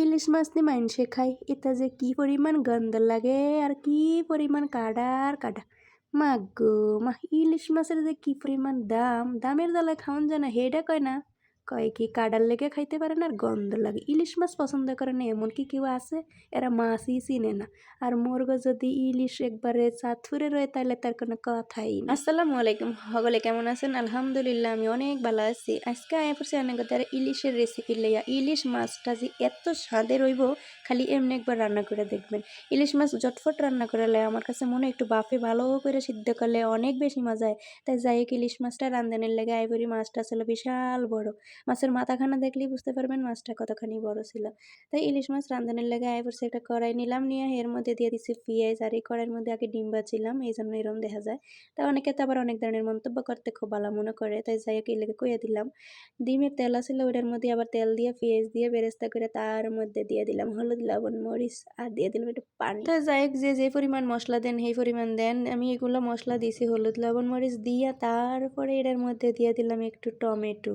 ইলিশ মাছ দিয়ে মাইনষে খায়, এটা যে কি পরিমাণ গন্ধ লাগে আর কি পরিমাণ কাটা আর কাটা। মাগো মা, ইলিশ মাছের যে কি পরিমাণ দাম, দামের জ্বালায় খাওন যায় না, হেডা কয় না, কয় কি কাডার লেগে খাইতে পারে না আর গন্ধ লাগে। ইলিশ মাছ পছন্দ করে না এমন কি কেউ আছে? এরা মাছই চিনে না। আর মোরগো যদি ইলিশ একবারে চাঁদপুরে রয়ে তাহলে তার কোনো কথাই না। আসসালামু আলাইকুম, সকলে কেমন আছেন? আলহামদুলিল্লাহ আমি অনেক ভালো আছি। আজকে আয়া পড়ছি অনেক ইলিশের রেসিপি লইয়া। ইলিশ মাছটা যে এত স্বাদের হইব খালি এমনি একবার রান্না করে দেখবেন। ইলিশ মাছ ঝটফট রান্না করে লে আমার কাছে মনে হয় একটু বাফে ভালো করে সিদ্ধ করলে অনেক বেশি মজা হয়। তাই যাই হোক ইলিশ মাছটা রান্ধানোর লেগে আইবরি মাছটা ছিল বিশাল বড়। মাছের মাথাখানা দেখলেই বুঝতে পারবেন মাছটা কতখানি বড় ছিল। তাই ইলিশ মাছ রান্ধানোর লেগে আয়া পড়ছে একটা কড়াই নিলাম, নিয়ে এর মধ্যে দিয়ে দিচ্ছি পেঁয়াজ। আর এই কড়াইয়ের মধ্যে আগে ডিম ভাজছিলাম, এই জন্য এরম দেখা যায়। তা অনেকে তো আবার অনেক ধরনের মন্তব্য করতে খুব ভালো মনে করে, তাই যাই হোক এই লেগে কইয়া দিলাম। ডিমের তেল আছিল ওটার মধ্যে আবার তেল দিয়ে পেঁয়াজ দিয়ে বেরেস্তা করে তার মধ্যে দিয়ে দিলাম হলুদ লবণ মরিচ আর দিয়ে দিলাম একটু পানি। তো যাই হোক যে পরিমাণ মশলা দেন সেই পরিমাণ দেন। আমি এগুলো মশলা দিছি হলুদ লবণ মরিচ দিয়া, তারপরে এটার মধ্যে দিয়ে দিলাম একটু টমেটো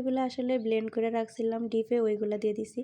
এগুলো আসলে ব্লেন্ড করে রাখছিলাম ডিপে, ওইগুলো দিয়ে দিছি।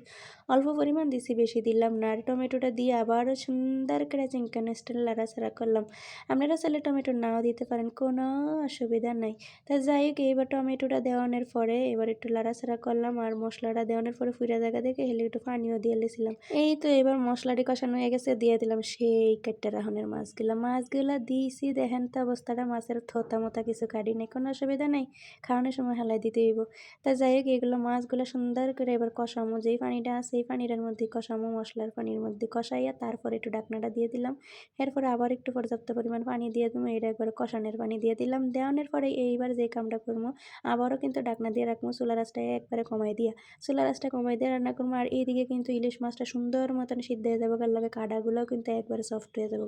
অল্প পরিমাণ দিছি, বেশি দিলাম না। আর টমেটোটা দিয়ে আবারও সুন্দর করে চিকেন স্টাইল লাড়াচাড়া করলাম। আপনারা চাইলে টমেটো নাও দিতে পারেন, কোনো অসুবিধা নাই। তা যাই হোক এইবার টমেটোটা দেওয়ানোর পরে এবার একটু লাড়াচাড়া করলাম। আর মশলাটা দেওয়ানোর পরে ফুইরা জায়গা দেখে হেলে একটু পানিও দিয়ে লেছিলাম। এই তো এবার মশলাটি কষানো হয়ে গেছে, দিয়ে দিলাম সেই কাটটা রাহনের মাছগুলা দিয়েছি। দেখেন তো অবস্থাটা, মাছের থোতা মোতা কিছু কাটি নেই, কোনো অসুবিধা নেই, খাওয়ানোর সময় হালাই দিতে হইব। তা যাই হোক এগুলো মাছগুলো সুন্দর করে এবার কষামো, যেই পানিটা আছে এই পানিটার মধ্যে কষামো, মশলার পানির মধ্যে কষাইয়া তারপরে একটু ডাকনাটা দিয়ে দিলাম। এরপরে আবার একটু পর্যাপ্ত পরিমাণ পানি দিয়ে দেবো, এটা একবার কষানোর পানি দিয়ে দিলাম। দেওয়ানোর পরে এইবার যে কামটা করবো আবারও কিন্তু ডাকনা দিয়ে রাখবো, চুলার আঁচটা একবারে কমাই দিয়ে রান্না করবো। আর এইদিকে কিন্তু ইলিশ মাছটা সুন্দর মতন সিদ্ধ হয়ে যাবে, লগে কাঁটাগুলোও কিন্তু একবারে সফট হয়ে যাবে।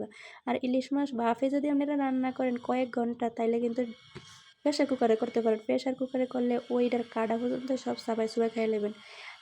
আর ইলিশ মাছ বাফে যদি আপনারা রান্না করেন কয়েক ঘন্টা, তাইলে কিন্তু প্রেশার কুকারে করতে পারেন। প্রেশার কুকারে করলে ওইটার কাঁটা পর্যন্ত সব সাবাই সুবাই খেয়ে নেবেন।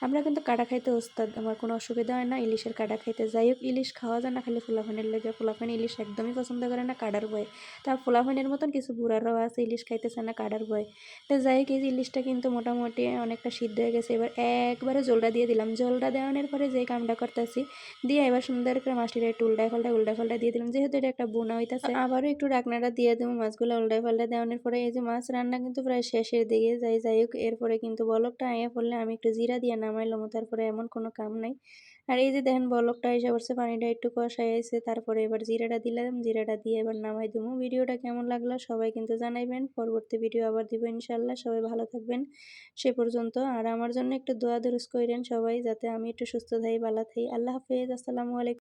আমরা কিন্তু কাঁটা খাইতে ওস্তাদ, আমার কোনো অসুবিধা হয় না ইলিশের কাঁটা খাইতে। যাই হোক ইলিশ খাওয়া যায় না খালি ফুলাফানের লেগে, ফুলাফান ইলিশ একদমই পছন্দ করে না কাঁটার ভয়ে। তা ফুলাফানের মতন কিছু বুড়ারাও আছে ইলিশ খাইতেছে না কাঁটার ভয়ে। তো যাই হোক এই ইলিশটা কিন্তু মোটামুটি অনেকটা সিদ্ধ হয়ে গেছে। এবার একবারে জলটা দিয়ে দিলাম, জলটা দেওয়ানোর পরে যে কামটা করতেছি দিয়ে এবার সুন্দর করে মাছটিটা একটু উল্টায় পাল্টা দিয়ে দিলাম, যেহেতু এটা একটা বোনা হইতাছে। আবারও একটু ডাকনাটা দিয়ে দেবো, মাছগুলো উল্টায় পাল্টা দেওয়ানোর পরে এই যে মাছ রান্না কিন্তু প্রায় শেষের দিকে যাই হোক এরপরে কিন্তু বলকটা আয়া পড়লে আমি একটু জিরা দিয়ে নামাইলাম, তারপরে এমন কোনো কাম নাই। আর এই যে দেখেন বলকটা এসে পড়ছে, পানিটা একটু কষাই আছে, তারপরে এবার জিরাটা দিলাম, জিরাটা দিয়ে এবার নামাই দেবো। ভিডিওটা কেমন লাগলো সবাই কিন্তু জানাইবেন, পরবর্তী ভিডিও আবার দিব ইনশাল্লাহ। সবাই ভালো থাকবেন সে পর্যন্ত। আর আমার জন্য একটু দোয়া দুরুস কইরেন সবাই, যাতে আমি একটু সুস্থ থাই ভালো থাই। আল্লাহ হাফেজ, আসসালামু আলাইকুম।